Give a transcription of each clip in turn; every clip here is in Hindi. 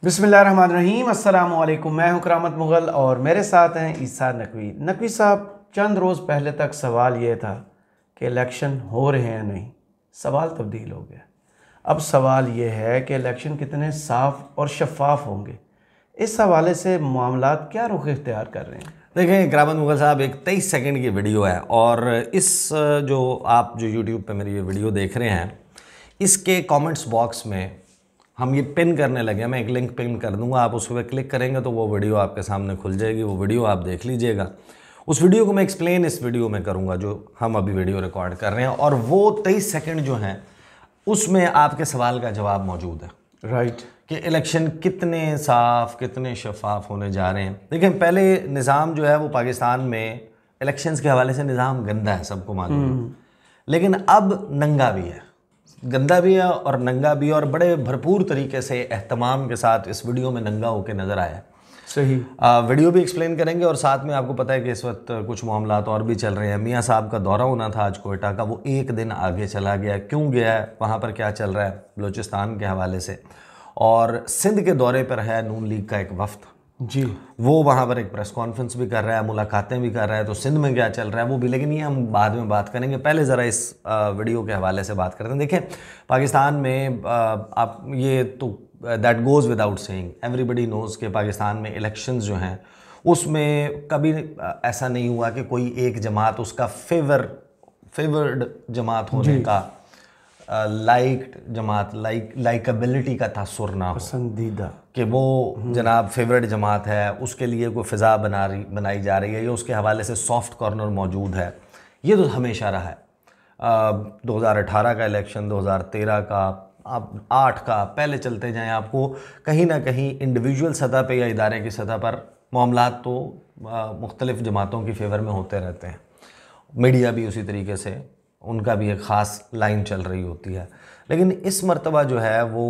बिस्मिल्लाहिर्रहमानिर्रहीम, अस्सलाम वालेकुम। मैं हूं करामत मुग़ल और मेरे साथ हैं ईसा नकवी। नकवी साहब, चंद रोज़ पहले तक सवाल ये था कि इलेक्शन हो रहे हैं नहीं, सवाल तब्दील हो गया। अब सवाल ये है कि इलेक्शन कितने साफ़ और शफाफ होंगे। इस हवाले से मामलात क्या रुख इख्तियार कर रहे हैं? देखें करामत मुग़ल साहब, एक 23 सेकंड की वीडियो है और इस जो आप जो यूट्यूब पे मेरी ये वीडियो देख रहे हैं, इसके कमेंट्स बॉक्स में हम ये पिन करने लगे हैं। मैं एक लिंक पिन कर दूंगा, आप उस पर क्लिक करेंगे तो वो वीडियो आपके सामने खुल जाएगी। वो वीडियो आप देख लीजिएगा। उस वीडियो को मैं एक्सप्लेन इस वीडियो में करूँगा जो हम अभी वीडियो रिकॉर्ड कर रहे हैं, और वो 23 सेकंड जो हैं उसमें आपके सवाल का जवाब मौजूद है। राइट, कि इलेक्शन कितने साफ़ कितने शफाफ होने जा रहे हैं। देखिए, पहले निज़ाम जो है वो पाकिस्तान में इलेक्शंस के हवाले से निज़ाम गंदा है, सबको मालूम है। लेकिन अब नंगा भी है, गंदा भी है और नंगा भी है, और बड़े भरपूर तरीके से एहतमाम के साथ इस वीडियो में नंगा होकर नज़र आया। सही। वीडियो भी एक्सप्लेन करेंगे, और साथ में आपको पता है कि इस वक्त कुछ मामलात और भी चल रहे हैं। मियाँ साहब का दौरा होना था आज कोयटा का, वो एक दिन आगे चला गया। क्यों गया है, वहाँ पर क्या चल रहा है बलूचिस्तान के हवाले से, और सिंध के दौरे पर है नून लीग का एक वफ्द जी, वो वहाँ पर एक प्रेस कॉन्फ्रेंस भी कर रहा है, मुलाकातें भी कर रहा है। तो सिंध में क्या चल रहा है वो भी, लेकिन ये हम बाद में बात करेंगे। पहले ज़रा इस वीडियो के हवाले से बात करते हैं। देखें, पाकिस्तान में आप ये तो that goes without saying, everybody nose कि पाकिस्तान में इलेक्शंस जो हैं उसमें कभी ऐसा नहीं हुआ कि कोई एक जमात उसका फेवर्ड जमात होने का, लाइक्ड जमात, लाइकबिलिटी का तासुर ना हो, पसंदीदा, कि वो जनाब फेवरेट जमात है, उसके लिए कोई फ़िज़ा बनाई जा रही है या उसके हवाले से सॉफ्ट कॉर्नर मौजूद है। ये तो हमेशा रहा है। 2018 का इलेक्शन, 2013 का, आप 8 का, पहले चलते जाएं, आपको कहीं ना कहीं इंडिविजुअल सतह पे या इदारे की सतह पर मामलात तो मुख्तलिफ़ जमातों की फेवर में होते रहते हैं। मीडिया भी उसी तरीके से, उनका भी एक ख़ास लाइन चल रही होती है। लेकिन इस मर्तबा जो है वो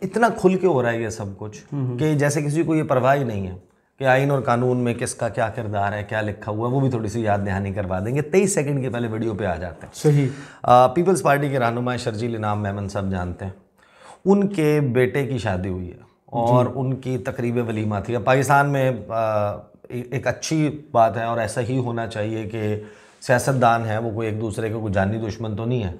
इतना खुल के हो रहा है ये सब कुछ कि जैसे किसी को ये परवाह ही नहीं है कि आइन और कानून में किसका क्या किरदार है, क्या लिखा हुआ है। वो भी थोड़ी सी याद दहानी करवा देंगे। 23 सेकंड के पहले वीडियो पे आ जाते हैं। सही। पीपल्स पार्टी के रहनुमा शर्जील इनाम मेमन सब जानते हैं, उनके बेटे की शादी हुई है और उनकी तकरीब वलीमा थी। अब पाकिस्तान में एक अच्छी बात है और ऐसा ही होना चाहिए कि सियासतदान है वो कोई एक दूसरे के कोई जानी दुश्मन तो नहीं है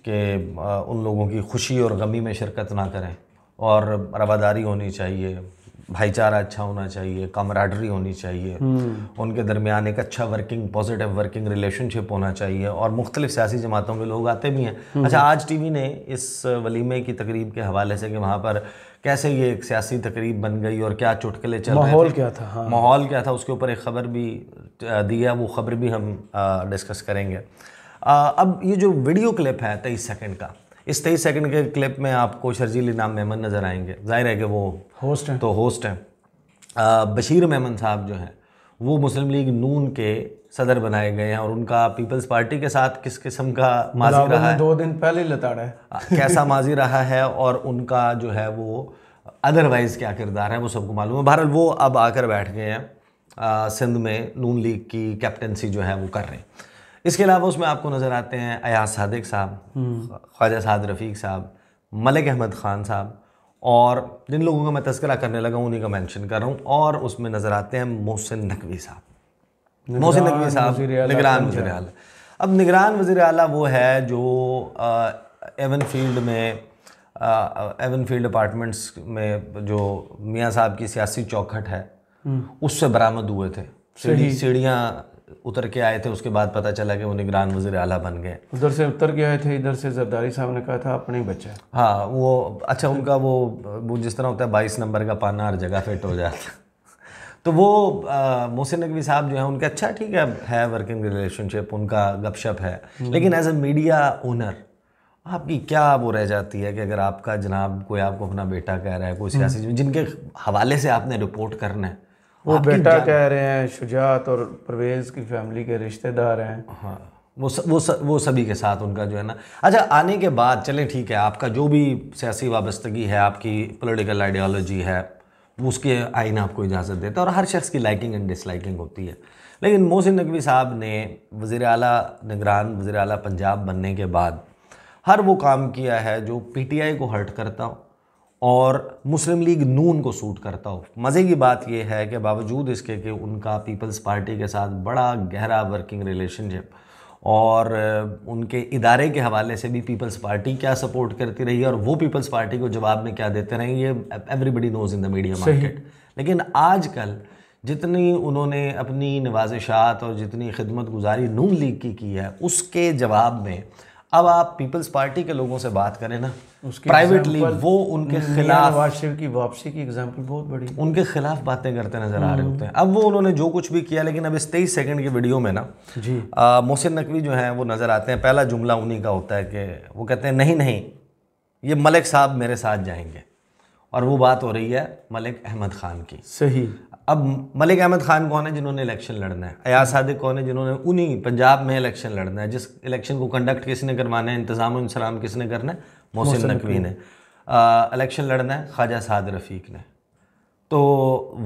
कि उन लोगों की खुशी और गमी में शिरकत ना करें, और रवादारी होनी चाहिए, भाईचारा अच्छा होना चाहिए, कामराडरी होनी चाहिए, उनके दरमियान एक अच्छा पॉजिटिव वर्किंग रिलेशनशिप होना चाहिए, और मुख्तलिफ सियासी जमातों के लोग आते भी हैं। अच्छा, आज टीवी ने इस वलीमे की तकरीब के हवाले से कि वहाँ पर कैसे ये एक सियासी तकरीब बन गई और क्या चुटकुले चल रहे थे, माहौल क्या था, हाँ, माहौल क्या था, उसके ऊपर एक ख़बर भी दी है। वो ख़बर भी हम डिस्कस करेंगे। अब ये जो वीडियो क्लिप है 23 सेकंड का, इस 23 सेकंड के क्लिप में आपको शर्जील इनाम मेमन नज़र आएंगे। जाहिर है कि वो होस्ट हैं। तो होस्ट हैं। बशीर मेमन साहब जो हैं वो मुस्लिम लीग नून के सदर बनाए गए हैं, और उनका पीपल्स पार्टी के साथ किस किस्म का माजी रहा है, 2 दिन पहले ही लताड़ा है, कैसा माजी रहा है, और उनका जो है वो अदरवाइज़ क्या किरदार है वो सबको मालूम है। बहरहाल वो अब आकर बैठ गए हैं सिंध में, नून लीग की कैप्टनसी जो है वो कर रहे हैं। इसके अलावा उसमें आपको नज़र आते हैं अयाज सादिक साहब, ख्वाजा साद रफ़ीक साहब, मलिक अहमद ख़ान साहब, और जिन लोगों का मैं तज़किरा करने लगा उन्हीं का मेंशन कर रहा हूँ। और उसमें नज़र आते हैं मोहसिन नकवी साहब। मोहसिन नकवी साहब निगरान वज़ीर आला। अब निगरान वज़ीर आला वो है जो एवन फील्ड अपार्टमेंट्स में जो मियाँ साहब की सियासी चौखट है उससे बरामद हुए थे। सीढ़ियाँ उतर के आए थे, उसके बाद पता चला कि वो निगरान वज़ीर आला बन गए। उधर से उतर के आए थे, इधर से जरदारी साहब ने कहा था अपने ही बच्चा। हाँ, वो अच्छा, उनका वो जिस तरह होता है 22 नंबर का पाना हर जगह फिट हो जाता तो वो मोहसिन नकवी साहब जो है उनका अच्छा ठीक है वर्किंग रिलेशनशिप, उनका गपशप है। लेकिन एज ए मीडिया ओनर आपकी क्या वो रह जाती है कि अगर आपका जनाब कोई आपको अपना बेटा कह रहा है, कोई सियासी जिनके हवाले से आपने रिपोर्ट करना है, वो बेटा कह रहे हैं, शुजात और परवेज़ की फैमिली के रिश्तेदार हैं। हाँ, वो सभी के साथ उनका जो है ना। अच्छा, आने के बाद चलें ठीक है, आपका जो भी सियासी वाबस्तगी है, आपकी पॉलिटिकल आइडियोलॉजी है, वो उसके आइन आपको इजाज़त देता है, और हर शख्स की लाइकिंग एंड डिसलाइकिंग होती है। लेकिन मोहसिन नकवी साहब ने वज़ीर आला, निगरान वज़ीर आला पंजाब बनने के बाद हर वो काम किया है जो PTI को हर्ट करता हो और मुस्लिम लीग नून को सूट करता हो। मज़े की बात यह है कि बावजूद इसके कि उनका पीपल्स पार्टी के साथ बड़ा गहरा वर्किंग रिलेशनशिप और उनके इदारे के हवाले से भी पीपल्स पार्टी क्या सपोर्ट करती रही है और वो पीपल्स पार्टी को जवाब में क्या देते रहे, ये everybody knows in the media market. लेकिन आजकल जितनी उन्होंने अपनी नवाजिशात और जितनी खिदमत गुजारी नून लीग की है, उसके जवाब में अब आप पीपल्स पार्टी के लोगों से बात करें ना प्राइवेटली, वो उनके खिलाफ नवाज शरीफ की वापसी की एग्जांपल बहुत बड़ी, उनके खिलाफ बातें करते नजर आ रहे होते हैं। अब वो उन्होंने जो कुछ भी किया, लेकिन अब इस 23 सेकंड की वीडियो में ना जी मोहसिन नकवी जो हैं वो नज़र आते हैं। पहला जुमला उन्हीं का होता है कि वो कहते हैं नहीं नहीं ये मलिक साहब मेरे साथ जाएंगे, और वो बात हो रही है मलिक अहमद ख़ान की। सही। अब मलिक अहमद ख़ान कौन है? जिन्होंने इलेक्शन लड़ना है। अयाज सादिक कौन है? जिन्होंने उन्हीं पंजाब में इलेक्शन लड़ना है। जिस इलेक्शन को कंडक्ट किसने करवाना है, इंतज़ाम इंसलाम किसने करना है? मोहसिन नकवी ने। इलेक्शन लड़ना है ख्वाजा साद रफ़ीक ने। तो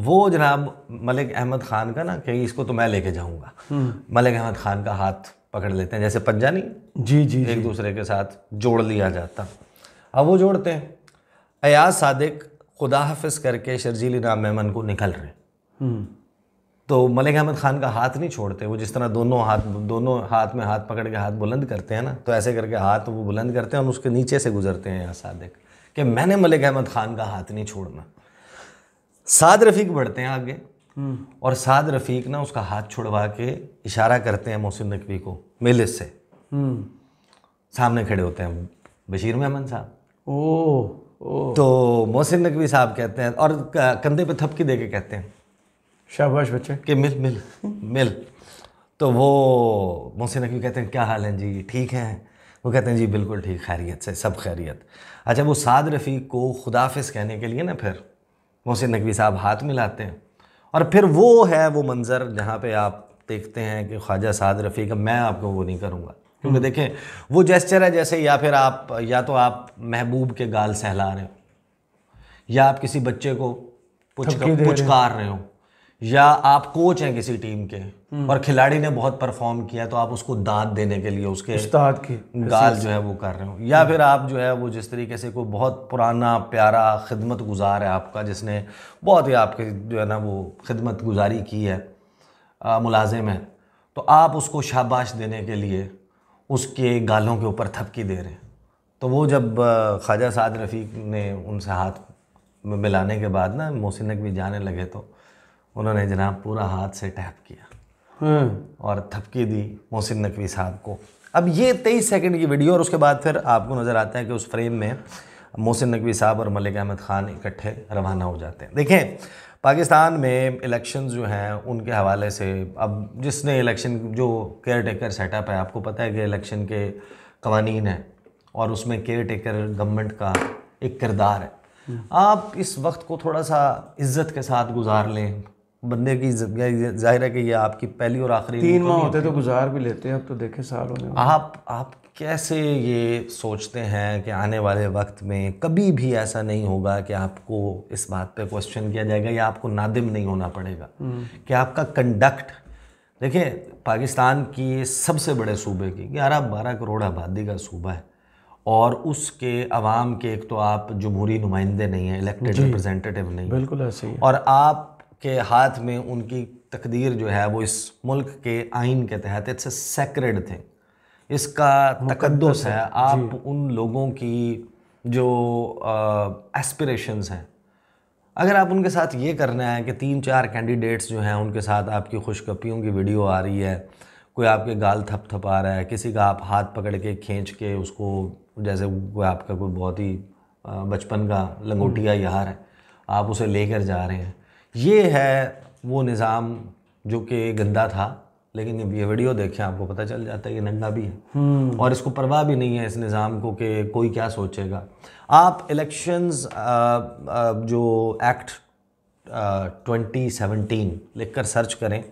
वो जनाब मलिक अहमद ख़ान का ना कि इसको तो मैं लेके जाऊँगा, मलिक अहमद ख़ान का हाथ पकड़ लेते हैं, जैसे पंजा नहीं जी जी एक दूसरे के साथ जोड़ लिया जाता। अब वो जोड़ते हैं। अयाज सादिक खुदा हाफिज़ करके शर्जीली नाम मेमन को निकल रहे, तो मलिक अहमद ख़ान का हाथ नहीं छोड़ते। वो जिस तरह दोनों हाथ में हाथ पकड़ के हाथ बुलंद करते हैं ना, तो ऐसे करके हाथ वो बुलंद करते हैं और उसके नीचे से गुजरते हैं अयाज सादिक कि मैंने मलिक अहमद ख़ान का हाथ नहीं छोड़ना। साद रफ़ीक बढ़ते हैं आगे और साद रफ़ीक ना उसका हाथ छुड़वा के इशारा करते हैं मोहसिन नकवी को मेलिस से। सामने खड़े होते हैं बशीर मेमन साहब। तो मोहसिन नकवी साहब कहते हैं और कंधे पे थपकी दे के कहते हैं शाबाश बच्चे कि मिल मिल मिल। तो वो मोहसिन नकवी कहते हैं क्या हाल है जी, ठीक है? वो कहते हैं जी बिल्कुल ठीक, खैरियत से, सब खैरियत। अच्छा, वो साद रफ़ीक को खुदाफिज़ कहने के लिए ना फिर मोहसिन नकवी साहब हाथ मिलाते हैं, और फिर वो है वो मंज़र जहाँ पे आप देखते हैं कि ख्वाजा साद रफ़ीक, मैं आपको वो नहीं करूँगा, क्योंकि देखें वो जेस्चर है जैसे या फिर आप या तो आप महबूब के गाल सहला रहे हो, या आप किसी बच्चे को पुचकार रहे हो, या आप कोच हैं किसी टीम के और खिलाड़ी ने बहुत परफॉर्म किया तो आप उसको दाद देने के लिए उसके उस्ताद की गाल जो है वो कर रहे हो, या फिर आप जो है वो जिस तरीके से कोई बहुत पुराना प्यारा खिदमत गुजार है आपका, जिसने बहुत ही आपके जो है ना वो खिदमत गुजारी की है, मुलाजिम है, तो आप उसको शाबाश देने के लिए उसके गालों के ऊपर थपकी दे रहे हैं। तो वो जब ख्वाजा साद रफ़ीक ने उनसे हाथ मिलाने के बाद ना मोहसिन नकवी जाने लगे, तो उन्होंने जनाब पूरा हाथ से टैप किया और थपकी दी मोहसिन नकवी साहब को। अब ये 23 सेकंड की वीडियो, और उसके बाद फिर आपको नज़र आता है कि उस फ्रेम में मोहसिन नकवी साहब और मलिक अहमद ख़ान इकट्ठे रवाना हो जाते हैं। देखें, पाकिस्तान में इलेक्शंस जो हैं उनके हवाले से, अब जिसने इलेक्शन जो केयर टेकर सेटअप है, आपको पता है कि इलेक्शन के कवानीन हैं और उसमें केयर टेकर गवर्नमेंट का एक किरदार है। आप इस वक्त को थोड़ा सा इज़्ज़त के साथ गुजार लें। बंदे की जाहिर है कि ये आपकी पहली और आखिरी 3 माह होते तो गुजार भी लेते हैं, अब तो देखे साल होने वाले। आप कैसे ये सोचते हैं कि आने वाले वक्त में कभी भी ऐसा नहीं होगा कि आपको इस बात पे क्वेश्चन किया जाएगा या आपको नादिम नहीं होना पड़ेगा कि आपका कंडक्ट, देखिए पाकिस्तान की सबसे बड़े सूबे की 11-12 करोड़ आबादी का सूबा है और उसके अवाम के एक तो आप जमहूरी नुमाइंदे नहीं हैं, इलेक्टेड रिप्रेजेंटेटिव नहीं, बिल्कुल ऐसे ही है। और आपके हाथ में उनकी तकदीर जो है वो इस मुल्क के आइन के तहत इट्स सेक्रेड थिंग, इसका तकद्दुस है। आप उन लोगों की जो एस्पिरेशंस हैं, अगर आप उनके साथ ये करना है कि 3-4 कैंडिडेट्स जो हैं उनके साथ आपकी खुशकपियों की वीडियो आ रही है, कोई आपके गाल थपथपा रहा है, किसी का आप हाथ पकड़ के खींच के उसको, जैसे कोई आपका कोई बहुत ही बचपन का लंगोटिया यार है, आप उसे लेकर जा रहे हैं, ये है वो निज़ाम जो कि गंदा था। लेकिन ये वीडियो देखें आपको पता चल जाता है ये नंगा भी है और इसको परवाह भी नहीं है इस निज़ाम को कि कोई क्या सोचेगा। आप इलेक्शंस जो एक्ट 2017 लिखकर सर्च करें,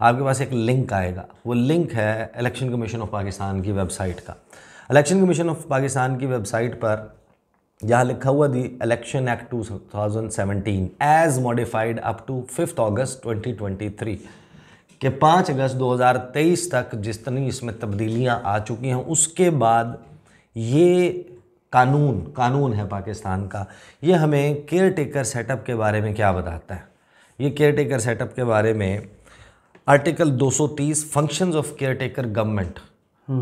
आपके पास एक लिंक आएगा, वो लिंक है इलेक्शन कमीशन ऑफ पाकिस्तान की वेबसाइट का। इलेक्शन कमीशन ऑफ पाकिस्तान की वेबसाइट पर यहाँ लिखा हुआ the election act 2017 as modified up to 5 August 2023 कि 5 अगस्त 2023 तक जितनी इसमें तब्दीलियाँ आ चुकी हैं, उसके बाद ये कानून है पाकिस्तान का, ये हमें केयर टेकर सेटअप के बारे में क्या बताता है। ये केयर टेकर सेटअप के बारे में article 230 functions of care taker government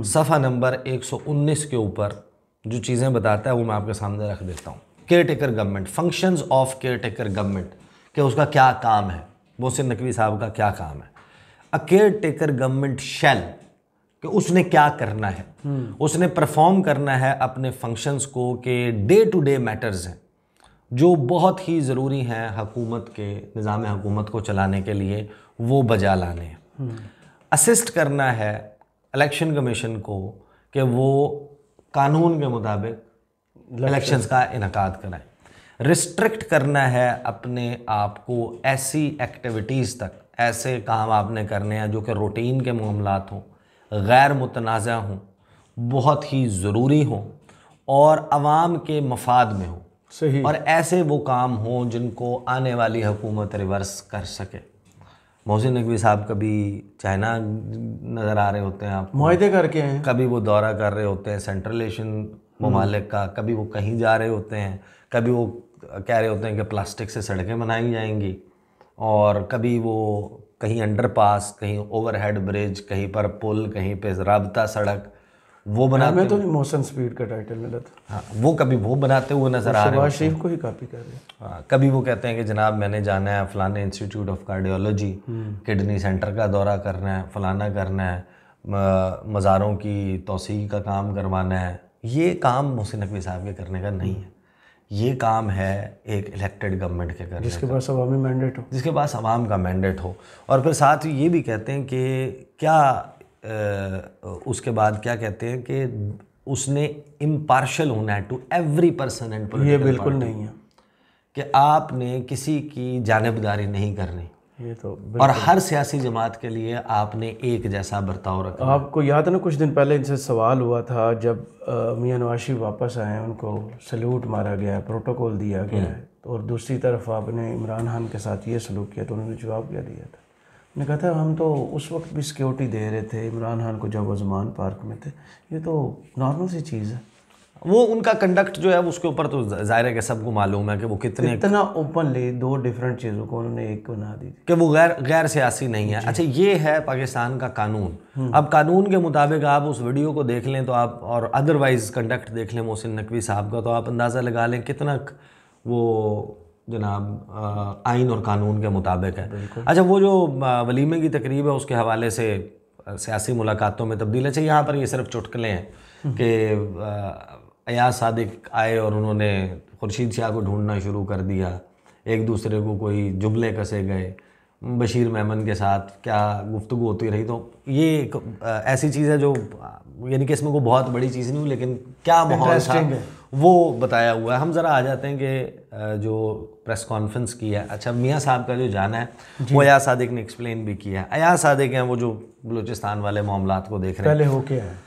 सफ़ा नंबर 119 के ऊपर जो चीज़ें बताता है वो मैं आपके सामने रख देता हूँ। Care taker government, functions of care taker government, कि उसका क्या काम है, मोहसिन नकवी साहब का क्या काम है। अ केयर टेकर गवर्नमेंट शैल, कि उसने क्या करना है, उसने परफॉर्म करना है अपने फंक्शंस को, कि डे टू डे मैटर्स हैं जो बहुत ही ज़रूरी हैं हुकूमत के निज़ाम हुकूमत को चलाने के लिए, वो बजा लाने हैं। असिस्ट करना है इलेक्शन कमीशन को कि वो कानून के मुताबिक इलेक्शंस का इनकाद कराएं। रिस्ट्रिक्ट करना है अपने आप को ऐसी एक्टिविटीज़ तक, ऐसे काम आपने करने हैं जो कि रूटीन के मामलात हों, गैर मुतनाज़ा हों, बहुत ही ज़रूरी हों और आवाम के मफाद में हों। सही। और ऐसे वो काम हों जिनको आने वाली हुकूमत रिवर्स कर सके। मोहसिन नकवी साहब कभी चाइना नज़र आ रहे होते हैं, आप मुआहदे करके हैं, कभी वो दौरा कर रहे होते हैं सेंट्रल एशियन ममालिक का, कभी वो कहीं जा रहे होते हैं, कभी वो कह रहे होते हैं कि प्लास्टिक से सड़कें बनाई जाएंगी, और कभी वो कहीं अंडरपास, कहीं ओवरहेड ब्रिज, कहीं पर पुल, कहीं पे राबता सड़क वो बनाते। मैं तो नहीं, मोशन स्पीड का टाइटल मिला था। हाँ, वो कभी वो बनाते हुए नज़र आ रहे हैं, शहबाज शरीफ को ही कॉपी कर रहे हैं। हाँ, कभी वो कहते हैं कि जनाब मैंने जाना है फलाने institute of cardiology, kidney centre का दौरा करना है, फलाना करना है, मज़ारों की तोसी का काम करवाना है। ये काम मोहसिन नकवी साहब के करने का नहीं है, ये काम है एक इलेक्टेड गवर्नमेंट के करने जिसके पास अवामी मैंडेट हो, जिसके पास अवाम का मैंडेट हो। और फिर साथ ही ये भी कहते हैं कि क्या उसके बाद क्या कहते हैं कि उसने इम्पार्शल होना है टू एवरी पर्सन एंड ये बिल्कुल नहीं है कि आपने किसी की जानिबदारी नहीं करनी, ये तो और हर सियासी जमात के लिए आपने एक जैसा बर्ताव रखा। आपको याद है ना, कुछ दिन पहले इनसे सवाल हुआ था जब मियां नवाज शरीफ वापस आए, उनको सल्यूट मारा गया है, प्रोटोकॉल दिया गया है, और दूसरी तरफ आपने इमरान खान के साथ ये सलूक किया, तो उन्होंने जवाब क्या दिया था? उन्होंने कहा था हम तो उस वक्त भी सिक्योरिटी दे रहे थे इमरान खान को जब वो ज़मान पार्क में थे, ये तो नॉर्मल सी चीज़ है। वो उनका कंडक्ट जो है उसके ऊपर तो जाहिर है कि सबको मालूम है कि वो कितने इतना ओपनली दो डिफरेंट चीज़ों को उन्होंने एक बना दी कि वो गैर सियासी नहीं है। अच्छा, ये है पाकिस्तान का कानून। अब कानून के मुताबिक आप उस वीडियो को देख लें तो आप, और अदरवाइज़ कंडक्ट देख लें मोहसिन नकवी साहब का, तो आप अंदाज़ा लगा लें कितना वो जनाब आइन और कानून के मुताबिक है। अच्छा, वो जो वलीमे की तकरीब है उसके हवाले से सियासी मुलाकातों में तब्दील है। अच्छा, यहाँ पर ये सिर्फ चुटकले हैं कि अयाज सादिक आए और उन्होंने खुर्शीद शाह को ढूंढना शुरू कर दिया, एक दूसरे को कोई जुमले कसे गए, बशीर मेमन के साथ क्या गुफ्तगू होती रही। तो ये एक ऐसी चीज़ है जो यानी कि इसमें कोई बहुत बड़ी चीज़ नहीं, लेकिन क्या माहौल था वो बताया हुआ है। हम ज़रा आ जाते हैं कि जो प्रेस कॉन्फ्रेंस की है, अच्छा मियाँ साहब का जो जाना है वो अयाज सादिक ने एक्सप्लेन भी किया है। अयाज सादिक हैं वो जो बलूचिस्तान वाले मामलात को देख रहे हैं, पहले हो क्या है।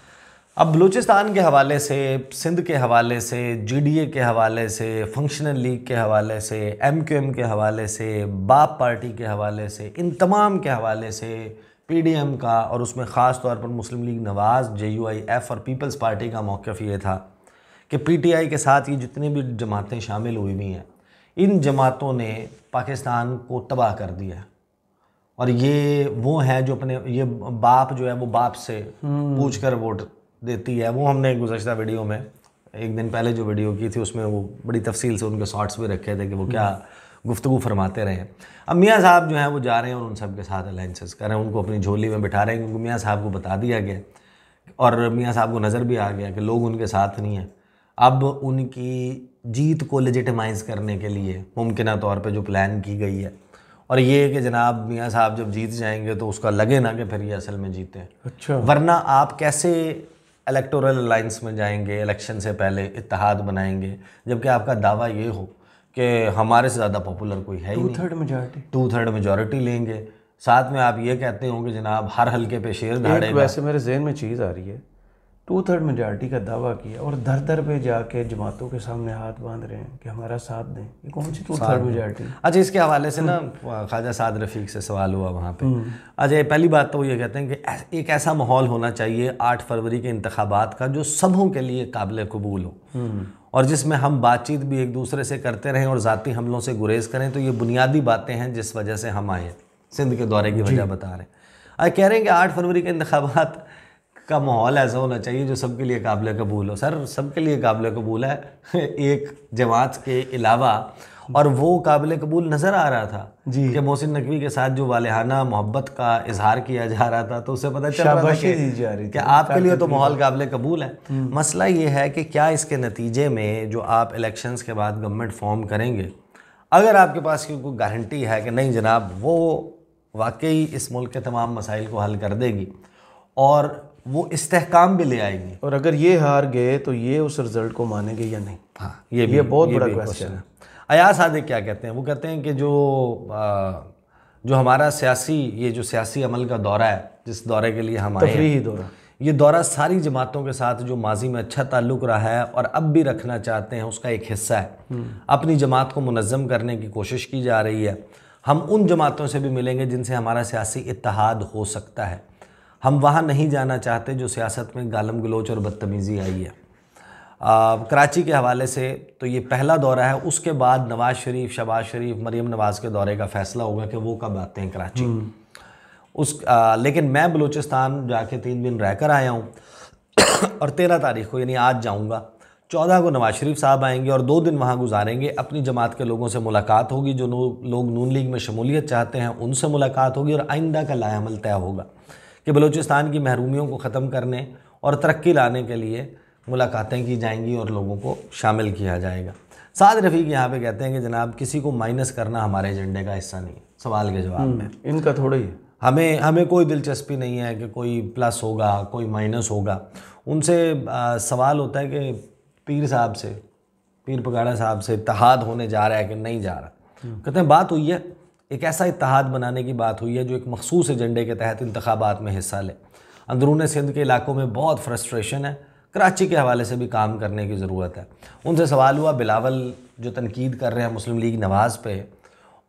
अब बलूचिस्तान के हवाले से, सिंध के हवाले से, GDA के हवाले से, फंक्शनल लीग के हवाले से, MQM के हवाले से, बाप पार्टी के हवाले से, इन तमाम के हवाले से, PDM का, और उसमें ख़ास तौर पर मुस्लिम लीग नवाज़, JUIF और पीपल्स पार्टी का मौक़िफ़ ये था कि PTI के साथ ये जितनी भी जमातें शामिल हुई हुई हैं, इन जमातों ने पाकिस्तान को तबाह कर दिया। और ये वो हैं जो अपने, ये बाप जो है वो बाप से पूछ कर वोट देती है। वो हमने गुज़श्ता वीडियो में, एक दिन पहले जो वीडियो की थी उसमें वो बड़ी तफसील से उनके शॉर्ट्स भी रखे थे कि वो क्या गुफ्तगू फरमाते रहे। अब मियाँ साहब जो हैं वो जा रहे हैं और उन सब के साथ अलाइंसेस कर रहे हैं, उनको अपनी झोली में बिठा रहे हैं, क्योंकि मियाँ साहब को बता दिया गया और मियाँ साहब को नज़र भी आ गया कि लोग उनके साथ नहीं हैं। अब उनकी जीत को लेजिटिमाइज़ करने के लिए मुमकिन तौर पर जो प्लान की गई है, और ये कि जनाब मियाँ साहब जब जीत जाएंगे तो उसका लगे ना कि फिर ये असल में जीते हैं। अच्छा, वरना आप कैसे इलेक्टोरल अलाइंस में जाएंगे, इलेक्शन से पहले इत्तेहाद बनाएंगे, जबकि आपका दावा ये हो कि हमारे से ज़्यादा पॉपुलर कोई है ही नहीं, 2/3 मेजॉरिटी लेंगे। साथ में आप ये कहते हो कि जनाब हर हल्के पे शेर धाड़ेगा। वैसे मेरे जहन में चीज़ आ रही है 2/3 मेजॉरिटी का दावा किया और दर दर पे जाके जमातों के सामने हाथ बांध रहे हैं कि हमारा साथ दें। ये कौन सी 2/3 मेजॉरिटी? अच्छा, इसके हवाले से ना ख्वाजा साद रफ़ीक से सवाल हुआ वहाँ पे। अच्छा, पहली बात तो वो ये कहते हैं कि एक ऐसा माहौल होना चाहिए 8 फरवरी के इंतखाबात का जो सबों के लिए काबिल कबूल हो और जिसमें हम बातचीत भी एक दूसरे से करते रहें और ज़ाती हमलों से गुरेज करें। तो ये बुनियादी बातें हैं जिस वजह से हम आए, सिंध के दौरे की वजह बता रहे हैं। आज कह रहे हैं कि 8 फरवरी के इंतखाबात का माहौल ऐसा होना चाहिए जो सबके लिए काबिल कबूल हो। सर, सबके लिए काबिल कबूल है एक जमात के अलावा, और वो काबिल कबूल नज़र आ रहा था जी कि मोहसिन नकवी के साथ जो वालिहाना मोहब्बत का इजहार किया जा रहा था, तो उससे पता चल रहा था कि आपके लिए तो माहौल काबिल कबूल है। मसला ये है कि क्या इसके नतीजे में जो आप इलेक्शंस के बाद गवर्नमेंट फॉर्म करेंगे, अगर आपके पास कोई गारंटी है कि नहीं जनाब वो वाकई इस मुल्क के तमाम मसाइल को हल कर देगी और वो इस्तेहकाम भी ले आएंगी, और अगर ये हार गए तो ये उस रिजल्ट को मानेंगे या नहीं? हाँ, ये बहुत बड़ा क्वेश्चन है। अयाज सादिक क्या कहते हैं? वो कहते हैं कि जो हमारा सियासी अमल का दौरा है, जिस दौरे के लिए हम आए हैं, ये दौरा सारी जमातों के साथ जो माजी में अच्छा ताल्लुक़ रहा है और अब भी रखना चाहते हैं उसका एक हिस्सा है। अपनी जमात को मुनज़्ज़म करने की कोशिश की जा रही है। हम उन जमातों से भी मिलेंगे जिनसे हमारा सियासी इत्तेहाद हो सकता है। हम वहाँ नहीं जाना चाहते जो सियासत में गालम गलोच और बदतमीज़ी आई है। कराची के हवाले से तो ये पहला दौरा है, उसके बाद नवाज़ शरीफ, शहबाज शरीफ, मरीम नवाज़ के दौरे का फ़ैसला होगा कि वो कब आते हैं कराची। लेकिन मैं बलूचिस्तान जाके 3 दिन रहकर आया हूँ और 13 तारीख को यानी आज जाऊँगा। 14 को नवाज़ शरीफ साहब आएंगे और 2 दिन वहाँ गुजारेंगे। अपनी जमात के लोगों से मुलाकात होगी, जो लोग नून लीग में शमूलियत चाहते हैं उनसे मुलाकात होगी, और आइंदा का लाएअमल तय होगा कि बलूचिस्तान की महरूमियों को ख़त्म करने और तरक्की लाने के लिए मुलाकातें की जाएंगी और लोगों को शामिल किया जाएगा। साद रफ़ीक यहाँ पे कहते हैं कि जनाब किसी को माइनस करना हमारे एजेंडे का हिस्सा नहीं है। सवाल के जवाब में इनका थोड़ा ही हमें कोई दिलचस्पी नहीं है कि कोई प्लस होगा कोई माइनस होगा। उनसे सवाल होता है कि पीर पगाड़ा साहब से इत्तेहाद होने जा रहा है कि नहीं जा रहा। कहते हैं बात हुई है, एक ऐसा इत्तेहाद बनाने की बात हुई है जो एक मखसूस एजेंडे के तहत इंतखाबात में हिस्सा ले। अंदरून सिंध के इलाकों में बहुत फ्रस्ट्रेशन है, कराची के हवाले से भी काम करने की ज़रूरत है। उनसे सवाल हुआ बिलावल जो तनकीद कर रहे हैं मुस्लिम लीग नवाज़ पे,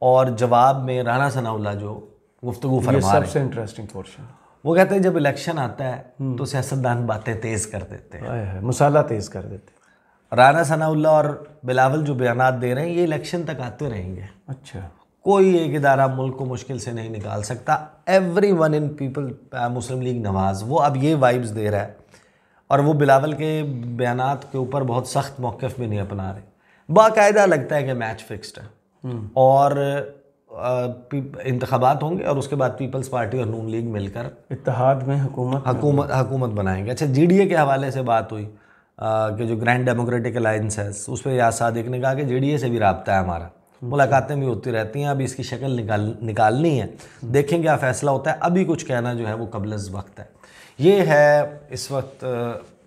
और जवाब में राना सनाउल्लाह जो गुफ्तगू फरमा रहे हैं, सबसे इंटरेस्टिंग पोर्शन। वो कहते हैं जब इलेक्शन आता है तो सियासतदान बातें तेज़ कर देते हैं, मसाला तेज़ कर देते हैं। राना सनाउल्लाह और बिलावल जो बयानात दे रहे हैं ये इलेक्शन तक आते रहेंगे। अच्छा, कोई एक इदारा मुल्क को मुश्किल से नहीं निकाल सकता। Everyone in people Muslim League Nawaz वो अब ये वाइब्स दे रहा है, और वो बिलावल के बयानात के ऊपर बहुत सख्त मौक़िफ़ भी नहीं अपना रहे। बाकायदा लगता है कि मैच फिक्स्ड है और इंतखाबात होंगे और उसके बाद पीपल्स पार्टी और नून लीग मिलकर इत्तेहाद में हुकूमत बनाएंगे। अच्छा, GDA के हवाले से बात हुई कि जो ग्रैंड डेमोक्रेटिक अलायंस है उस पर याद सादिक ने कहा कि GDA से भी रब्ता है हमारा, मुलाकातें भी होती रहती हैं, अभी इसकी शक्ल निकालनी है, देखें क्या फ़ैसला होता है। अभी कुछ कहना जो है वो क़ब्ल वक्त है। ये है इस वक्त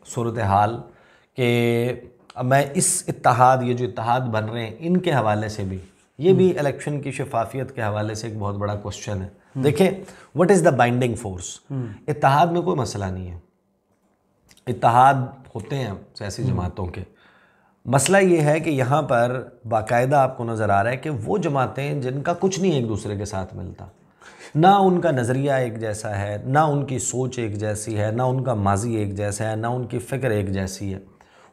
सूरत हाल कि मैं इस ये जो इत्तेहाद बन रहे हैं इनके हवाले से भी, ये भी इलेक्शन की शफाफियत के हवाले से एक बहुत बड़ा क्वेश्चन है। देखें, what is the binding force? इत्तेहाद में कोई मसला नहीं है, इत्तेहाद होते हैं सियासी जमातों के। मसला ये है कि यहाँ पर बाकायदा आपको नज़र आ रहा है कि वो जमातें जिनका कुछ नहीं एक दूसरे के साथ मिलता, ना उनका नज़रिया एक जैसा है, ना उनकी सोच एक जैसी है, ना उनका माजी एक जैसा है, ना उनकी फ़िक्र एक जैसी है,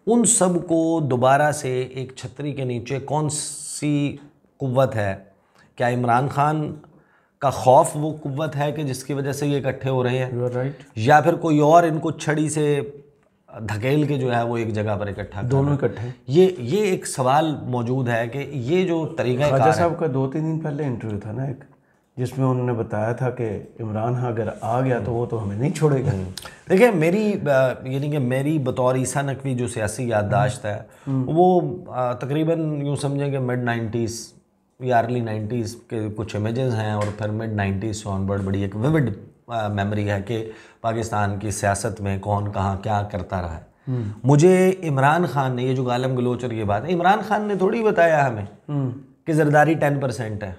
उन सब को दोबारा से एक छतरी के नीचे कौन सी कुव्वत है? क्या इमरान खान का खौफ वो कुव्वत है कि जिसकी वजह से ये इकट्ठे हो रहे हैं? राइट। या फिर कोई और इनको छड़ी से धकेल के जो है वो एक जगह पर इकट्ठा, दोनों इकट्ठे? ये एक सवाल मौजूद है कि ये जो तरीका ख्वाजा साहब का 2-3 दिन पहले इंटरव्यू था ना एक, जिसमें उन्होंने बताया था कि इमरान खान अगर आ गया तो वो तो हमें नहीं छोड़ेगा। देखिए, यानी कि मेरी बतौर ईसा नकवी जो सियासी याददाश्त है वो तकरीबन यूँ समझें कि मिड 90s या अर्ली 90s के कुछ इमेजेस हैं, और फिर मिड 90s से ऑनवर्ड बड़ी एक विविड मेमोरी है कि पाकिस्तान की सियासत में कौन कहाँ क्या करता रहा है। मुझे इमरान खान ने, ये जो गालम गलोच और ये बात है, इमरान खान ने थोड़ी बताया हमें कि जरदारी 10% है।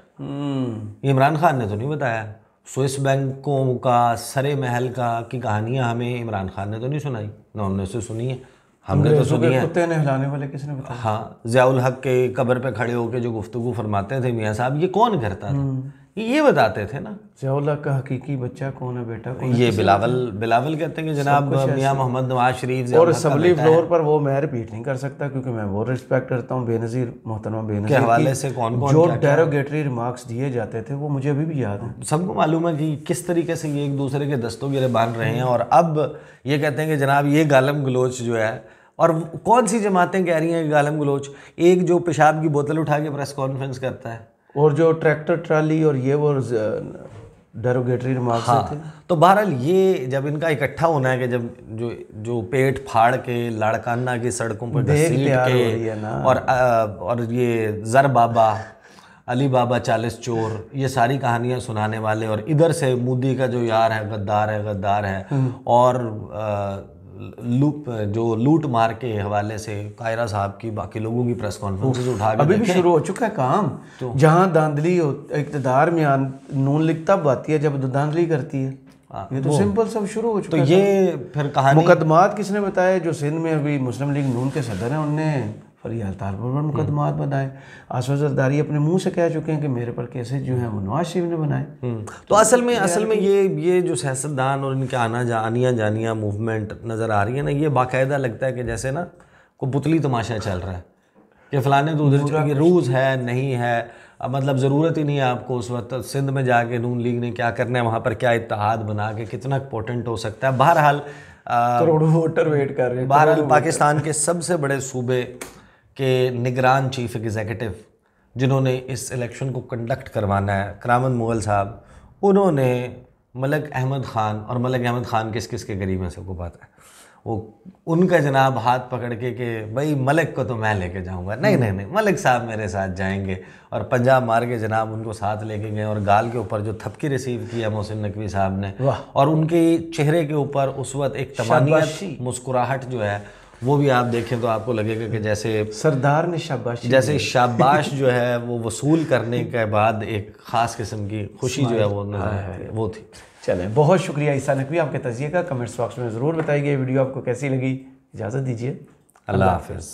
इमरान खान ने तो नहीं बताया। स्विस बैंकों का, सरे महल का की कहानियाँ हमें इमरान खान ने तो नहीं सुनाई, ना उनने से सुनी है, हमने तो सुनी है। कुत्ते ने हिलाने वाले किसने बताया? हाँ, ज़ियाउल हक के कब्र पे खड़े होकर जो गुफ्तगू फरमाते थे मियाँ साहब, ये कौन करता था, ये बताते थे ना। ज़ियाउल हक का हकीकी बच्चा कौन है, बेटा कौन है? ये बिलावल कहते हैं कि जनाब मियाँ मोहम्मद नवाज शरीफ और असम्बली फ्लोर पर वो मैं रिपीट नहीं कर सकता क्योंकि मैं वो रिस्पेक्ट करता हूँ बेनज़ीर, मोहतरमा बेनज़ीर के हवाले से कौन कौन जो डेरोगेटरी रिमार्क्स दिए जाते थे वो मुझे अभी भी याद है। सबको मालूम है कि किस तरीके से ये एक दूसरे के दस्तों बांध रहे हैं। और अब ये कहते हैं कि जनाब ये गालम गलोच जो है, और कौन सी जमातें कह रही हैं कि गालम गलोच, एक जो पेशाब की बोतल उठा के प्रेस कॉन्फ्रेंस करता है, और जो ट्रैक्टर ट्राली और ये वो डेरोगेटरी रिमार्क्स थे। तो बहरहाल ये जब इनका इकट्ठा होना है कि जब जो पेट फाड़ के लाड़काना की सड़कों पर घसीट के और ये जर बाबा, अली बाबा 40 चोर, ये सारी कहानियां सुनाने वाले, और इधर से मोदी का जो यार है गद्दार है और लूट मार के हवाले से कायरा साहब की, बाकी लोगों की प्रेस कॉन्फ्रेंसेस उठा के अभी भी शुरू हो चुका है काम। तो जहाँ धांधली इक़्तिदार में नून लिख तब आती है जब धांधली करती है। ये तो सिंपल सब शुरू हो चुका है। तो ये फिर कहानी मुकदमात किसने बताया? जो सिंध में अभी मुस्लिम लीग नून के सदर हैं उनने फरियाल ताल पर मुकदमात बनाए। आसफ जरदारी अपने मुंह से कह चुके हैं कि मेरे पर केसेस जो हैं वो नवाज शरीफ ने बनाए। तो असल में ये जो सियासतदान और इनके आनिया जानिया मूवमेंट नज़र आ रही है ना, ये बाकायदा लगता है कि जैसे ना कोई पुतली तमाशा चल रहा है कि फलाने तो उधर रूज़ है नहीं है। अब मतलब ज़रूरत ही नहीं है आपको उस वक्त सिंध में जाके नून लीग ने क्या करना है, वहाँ पर क्या इत्तेहाद बना के कितना पोटेंट हो सकता है। बहरहाल करोड़ों वोटर वेट कर रहे हैं। बहरहाल पाकिस्तान के सबसे बड़े सूबे के निगरान चीफ एग्जीक्यूटिव जिन्होंने इस इलेक्शन को कंडक्ट करवाना है, करामत मुगल साहब, उन्होंने मलिक अहमद ख़ान, और मलिक अहमद ख़ान किस किस के करीब है सबको पता है, वो उनका जनाब हाथ पकड़ के कि भाई मलिक को तो मैं लेके जाऊंगा, नहीं मलिक साहब मेरे साथ जाएंगे, और पंजाब मार के जनाब उनको साथ लेके गए और गाल के ऊपर जो थपकी रिसीव किया मोहसिन नकवी साहब ने, और उनके चेहरे के ऊपर उस वक्त एक तमानियत मुस्कुराहट जो है वो भी आप देखें तो आपको लगेगा कि जैसे सरदार ने शाबाशी, जैसे शाबाश जो है वो वसूल करने के बाद एक ख़ास किस्म की खुशी जो है वो थी। चलें, बहुत शुक्रिया ईसा नकवी आपके तज़िये का। कमेंट्स बॉक्स में ज़रूर बताइए वीडियो आपको कैसी लगी। इजाज़त दीजिए, अल्लाह हाफ़िज़।